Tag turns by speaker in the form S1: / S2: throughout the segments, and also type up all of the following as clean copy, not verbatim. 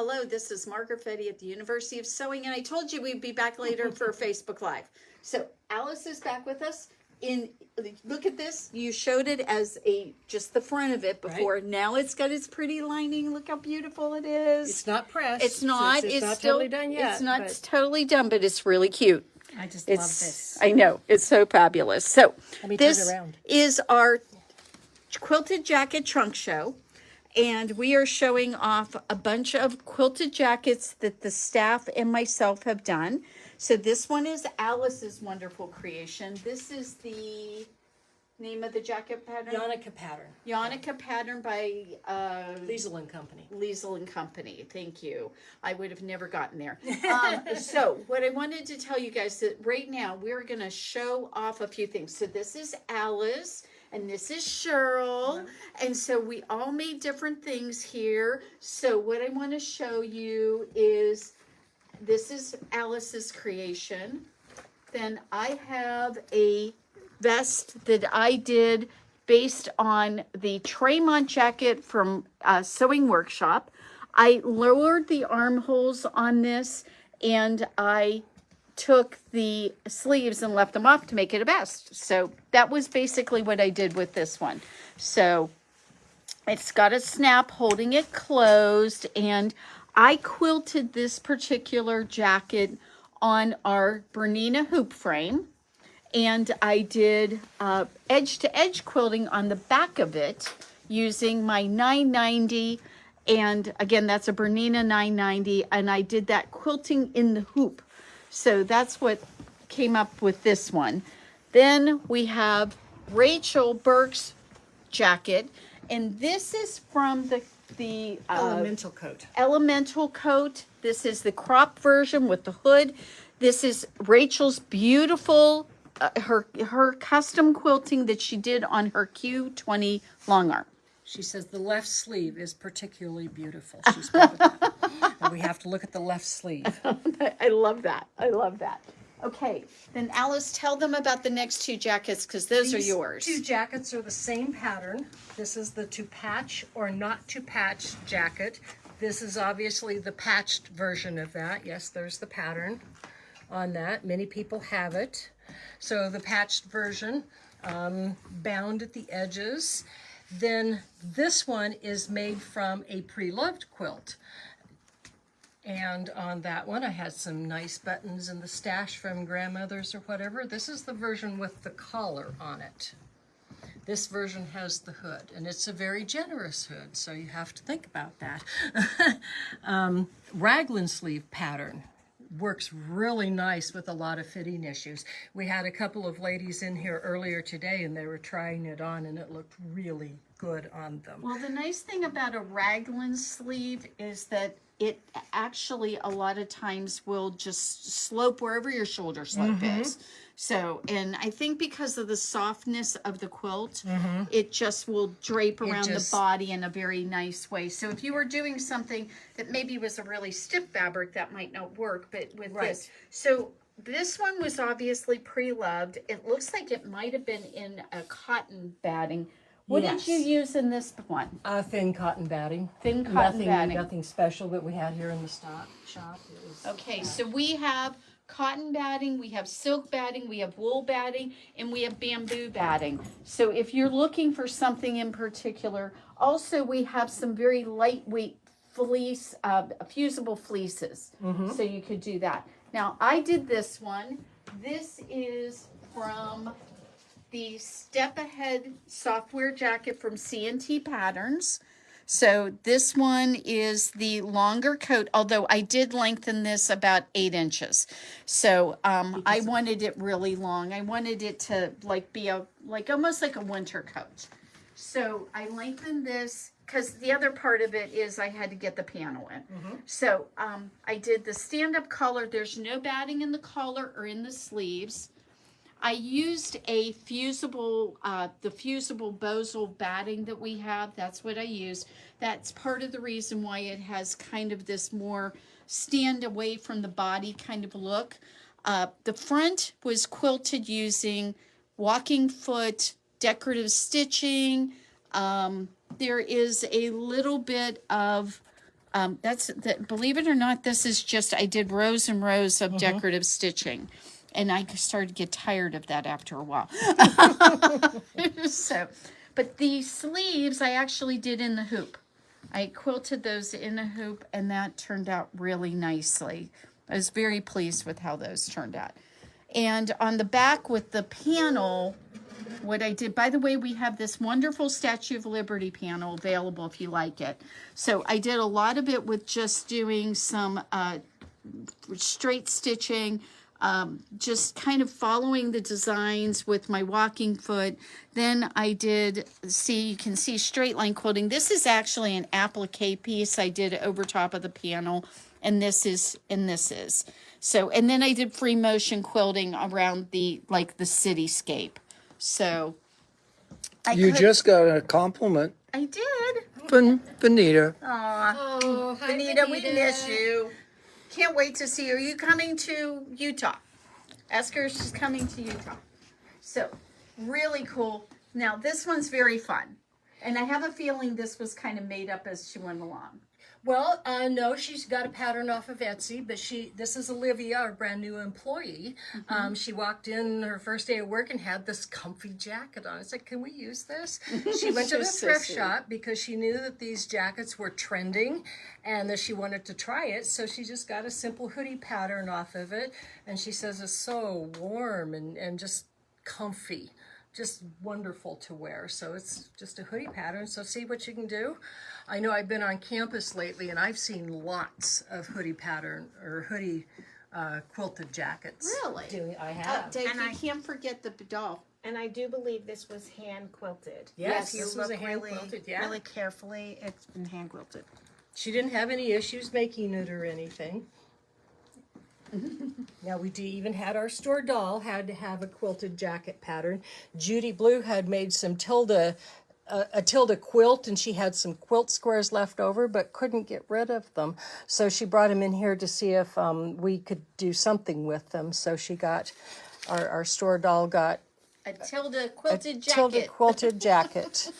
S1: Hello, this is Margaret Fetty at the University of Sewing, and I told you we'd be back later for Facebook Live. So Alice is back with us. Look at this. You showed it as just the front of it before. Right. Now it's got its pretty lining. Look how beautiful it is.
S2: It's not pressed.
S1: It's not.
S2: It's not still, totally done yet.
S1: It's not totally done, but it's really cute.
S2: I just love this.
S1: I know. It's so fabulous. So
S2: let me turn it around.
S1: Is our Quilted Jacket Trunk show. And we are showing off a bunch of quilted jackets that the staff and myself have done. So this one is Alice's wonderful creation. This is the name of the jacket pattern?
S2: Yannicka pattern.
S1: Yannicka pattern by
S2: Liesel and Company.
S1: Liesel and Company. Thank you. I would have never gotten there. So what I wanted to tell you guys that right now we're going to show off a few things. So this is Alice. And this is Cheryl. And so we all made different things here. So what I want to show you is, this is Alice's creation. Then I have a vest that I did based on the Tremont jacket from Sewing Workshop. I lowered the armholes on this, and I took the sleeves and left them off to make it a vest. So that was basically what I did with this one. So it's got a snap holding it closed, and I quilted this particular jacket on our Bernina hoop frame, and I did edge-to-edge quilting on the back of it using my 990, and again, that's a Bernina 990, and I did that quilting in the hoop. So that's what came up with this one. Then we have Rachel Burke's jacket, and this is from the
S2: Elemental coat.
S1: Elemental coat. This is the crop version with the hood. This is Rachel's beautiful, her custom quilting that she did on her Q20 long arm.
S2: She says the left sleeve is particularly beautiful. She's proud of that. And we have to look at the left sleeve.
S1: I love that. I love that. Okay, then Alice, tell them about the next two jackets, because those are yours.
S2: Two jackets are the same pattern. This is the to patch or not to patch jacket. This is obviously the patched version of that. Yes, there's the pattern on that. Many people have it. So the patched version, bound at the edges. Then this one is made from a pre-loved quilt. And on that one, I had some nice buttons in the stash from grandmother's or whatever. This is the version with the collar on it. This version has the hood, and it's a very generous hood, so you have to think about that. Raglan sleeve pattern works really nice with a lot of fitting issues. We had a couple of ladies in here earlier today, and they were trying it on, and it looked really good on them.
S1: Well, the nice thing about a raglan sleeve is that it actually a lot of times will just slope wherever your shoulder slope is. So, and I think because of the softness of the quilt, it just will drape around the body in a very nice way. So if you were doing something that maybe was a really stiff fabric, that might not work, but with this. So this one was obviously pre-loved. It looks like it might have been in a cotton batting. What did you use in this one?
S2: Thin cotton batting.
S1: Thin cotton batting.
S2: Nothing special that we had here in the shop.
S1: Okay, so we have cotton batting, we have silk batting, we have wool batting, and we have bamboo batting. So if you're looking for something in particular, also we have some very lightweight fleece, fusible fleeces. So you could do that. Now I did this one. This is from the Step Ahead software jacket from C&T Patterns. So this one is the longer coat, although I did lengthen this about 8 inches. So I wanted it really long. I wanted it to be almost like a winter coat. So I lengthened this because the other part of it is I had to get the panel in. So I did the stand-up collar. There's no batting in the collar or in the sleeves. I used a fusible, the fusible Bosal batting that we have. That's what I used. That's part of the reason why it has kind of this more stand away from the body kind of look. The front was quilted using walking foot, decorative stitching. There is a little bit of Believe it or not, this is just, I did rows and rows of decorative stitching. And I started to get tired of that after a while. So, but the sleeves I actually did in the hoop. I quilted those in a hoop, and that turned out really nicely. I was very pleased with how those turned out. And on the back with the panel, what I did, by the way, we have this wonderful Statue of Liberty panel available if you like it. So I did a lot of it with just doing some straight stitching, just kind of following the designs with my walking foot. Then I did, you can see straight line quilting. This is actually an applique piece I did over top of the panel, and this is. So, and then I did free motion quilting around the cityscape. So,
S3: You just got a compliment
S1: I did.
S3: from Benita.
S1: Oh, Benita, we miss you. Can't wait to see you. Are you coming to Utah? Ask her if she's coming to Utah. So, really cool. Now, this one's very fun. And I have a feeling this was kind of made up as she went along.
S2: Well, no, she's got a pattern off of Etsy, but this is Olivia, our brand new employee. She walked in her first day of work and had this comfy jacket on. I said, can we use this? She went to the thrift shop because she knew that these jackets were trending and that she wanted to try it. So she just got a simple hoodie pattern off of it. And she says it's so warm and just comfy. Just wonderful to wear. So it's just a hoodie pattern. So see what you can do. I know I've been on campus lately and I've seen lots of hoodie pattern or hoodie quilted jackets.
S1: Really?
S2: I have.
S1: Dave, you can't forget the doll.
S4: And I do believe this was hand quilted.
S2: Yes,
S4: If
S2: this
S4: you
S2: was a
S4: look
S2: hand
S4: really,
S2: quilted, yeah.
S4: really carefully, it's been hand quilted.
S2: She didn't have any issues making it or anything. Now we even had our store doll had to have a quilted jacket pattern. Judy Blue had made some a tilde quilt, and she had some quilt squares left over but couldn't get rid of them. So she brought them in here to see if we could do something with them. So she got, our store doll got
S1: A tilde quilted jacket.
S2: tilde quilted jacket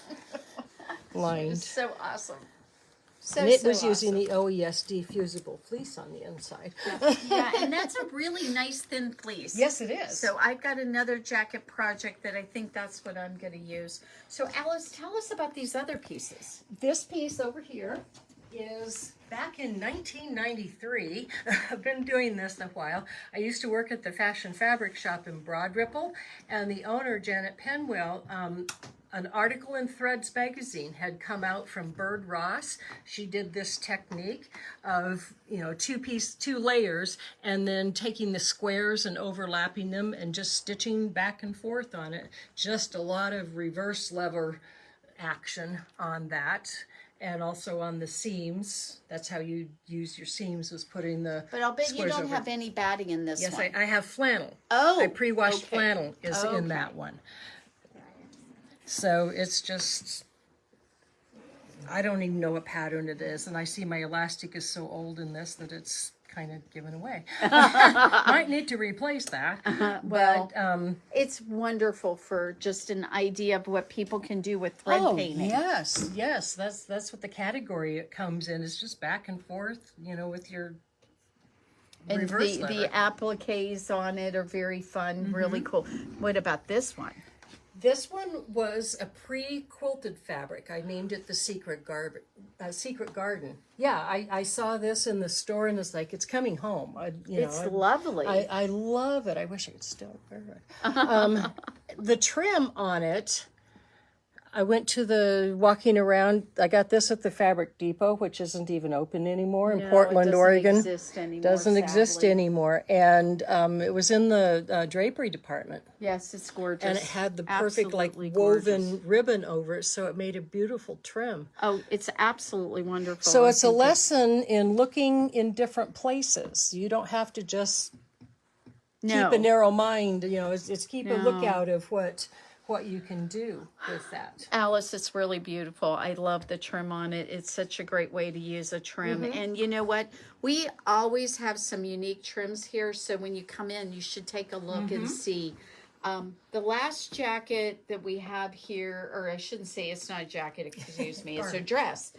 S2: lined.
S1: So awesome.
S2: And it was using the OESD fusible fleece on the inside.
S1: Yeah, and that's a really nice thin fleece.
S2: Yes, it is.
S1: So I've got another jacket project that I think that's what I'm going to use. So Alice, tell us about these other pieces.
S2: This piece over here is back in 1993. I've been doing this a while. I used to work at the Fashion Fabric Shop in Broad Ripple, and the owner, Janet Penwell, an article in Threads magazine had come out from Bird Ross. She did this technique of, two layers and then taking the squares and overlapping them and just stitching back and forth on it. Just a lot of reverse lever action on that. And also on the seams. That's how you use your seams, was putting the
S1: But I'll bet you
S2: squares
S1: don't
S2: over.
S1: have any batting in this
S2: Yes,
S1: one.
S2: I have flannel.
S1: Oh,
S2: I pre-washed
S1: okay.
S2: flannel is
S1: Okay.
S2: in that one. So it's just, I don't even know what pattern it is. And I see my elastic is so old in this that it's kind of given away. Might need to replace that.
S1: Well,
S2: But,
S1: it's wonderful for just an idea of what people can do with thread painting.
S2: yes. That's what the category it comes in. It's just back and forth, with your
S1: And
S2: reverse
S1: the
S2: lever.
S1: appliques on it are very fun, really cool. What about this one?
S2: This one was a pre-quilted fabric. I named it the Secret Garden. Yeah, I saw this in the store and it's like, it's coming home.
S1: It's lovely.
S2: I love it. I wish I could still wear it. The trim on it, I went to the walking around. I got this at the Fabric Depot, which isn't even open anymore in
S1: No, it
S2: Portland,
S1: doesn't
S2: Oregon.
S1: exist anymore,
S2: Doesn't exist
S1: sadly.
S2: anymore. And it was in the drapery department.
S1: Yes, it's gorgeous.
S2: And it had the perfect
S1: Absolutely
S2: woven
S1: gorgeous.
S2: ribbon over it, so it made a beautiful trim.
S1: Oh, it's absolutely wonderful.
S2: So
S1: I
S2: it's a
S1: think
S2: lesson in looking in different places. You don't have to just keep a narrow mind. It's keep a lookout of what you can do with that.
S1: Alice, it's really beautiful. I love the trim on it. It's such a great way to use a trim. And you know what? We always have some unique trims here. So when you come in, you should take a look and see. The last jacket that we have here, or I shouldn't say it's not a jacket, excuse me, it's a dress.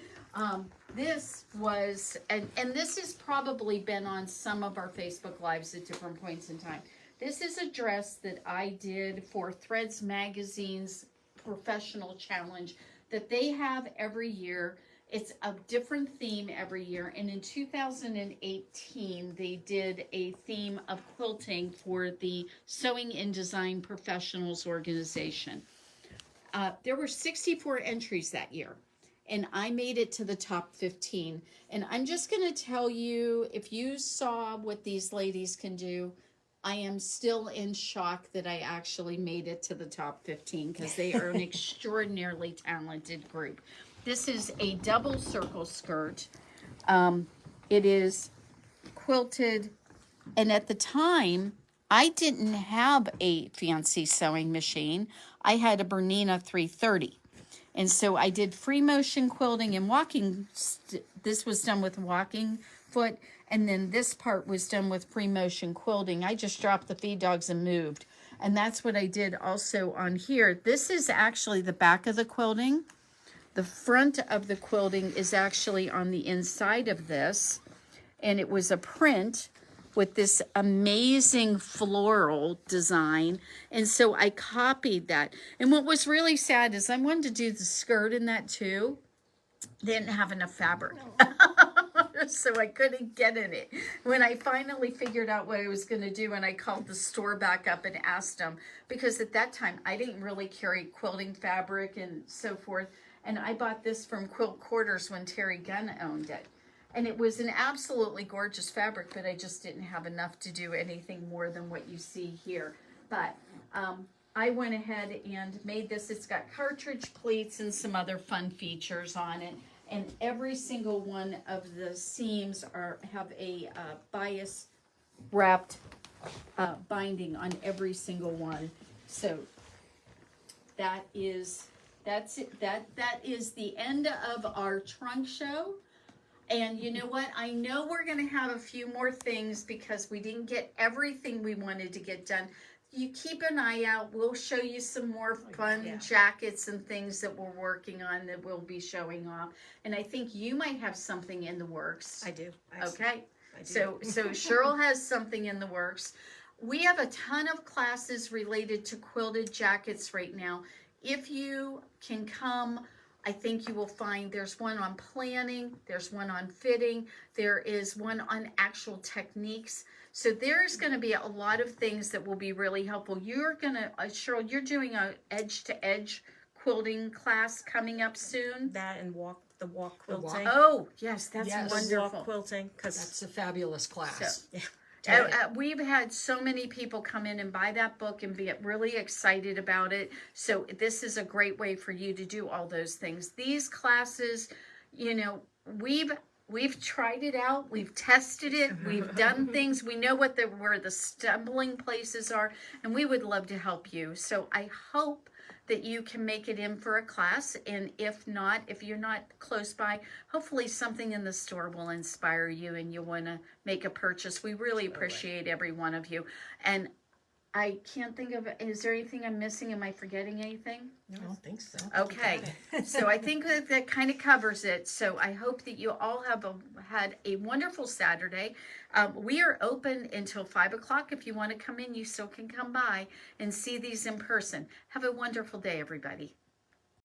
S1: This was, and this has probably been on some of our Facebook Lives at different points in time. This is a dress that I did for Threads Magazine's Professional Challenge that they have every year. It's a different theme every year. And in 2018, they did a theme of quilting for the Sewing and Design Professionals organization. There were 64 entries that year, and I made it to the top 15. And I'm just going to tell you, if you saw what these ladies can do, I am still in shock that I actually made it to the top 15 because they are an extraordinarily talented group. This is a double circle skirt. It is quilted, and at the time, I didn't have a fancy sewing machine. I had a Bernina 330. And so I did free motion quilting and walking. This was done with walking foot. And then this part was done with free motion quilting. I just dropped the feed dogs and moved. And that's what I did also on here. This is actually the back of the quilting. The front of the quilting is actually on the inside of this. And it was a print with this amazing floral design. And so I copied that. And what was really sad is I wanted to do the skirt in that too. They didn't have enough fabric. So I couldn't get in it. When I finally figured out what I was going to do, and I called the store back up and asked them, because at that time I didn't really carry quilting fabric and so forth. And I bought this from Quilt Quarters when Terry Gunn owned it. And it was an absolutely gorgeous fabric, but I just didn't have enough to do anything more than what you see here. But I went ahead and made this. It's got cartridge pleats and some other fun features on it. And every single one of the seams have a bias wrapped binding on every single one. So that's it. That is the end of our trunk show. And you know what? I know we're going to have a few more things because we didn't get everything we wanted to get done. You keep an eye out. We'll show you some more fun jackets and things that we're working on that we'll be showing off. And I think you might have something in the works.
S2: I do.
S1: Okay.
S2: I do.
S1: So Cheryl has something in the works. We have a ton of classes related to quilted jackets right now. If you can come, I think you will find there's one on planning, there's one on fitting, there is one on actual techniques. So there's going to be a lot of things that will be really helpful. You're going to, Cheryl, you're doing a edge-to-edge quilting class coming up soon.
S4: That and the walk quilting.
S1: Oh, yes, that's
S2: Yes.
S1: wonderful.
S4: Walk quilting, because
S2: That's a fabulous class.
S1: So, we've had so many people come in and buy that book and be really excited about it. So this is a great way for you to do all those things. These classes, you know, we've tried it out, we've tested it, we've done things, we know where the stumbling places are, and we would love to help you. So I hope that you can make it in for a class, and if not, if you're not close by, hopefully something in the store will inspire you and you'll want to make a purchase. We really appreciate every one of you. And I can't think of, is there anything I'm missing? Am I forgetting anything?
S2: No, I don't think so.
S1: Okay, so I think that kind of covers it. So I hope that you all have had a wonderful Saturday. We are open until 5 o'clock. If you want to come in, you still can come by and see these in person. Have a wonderful day, everybody.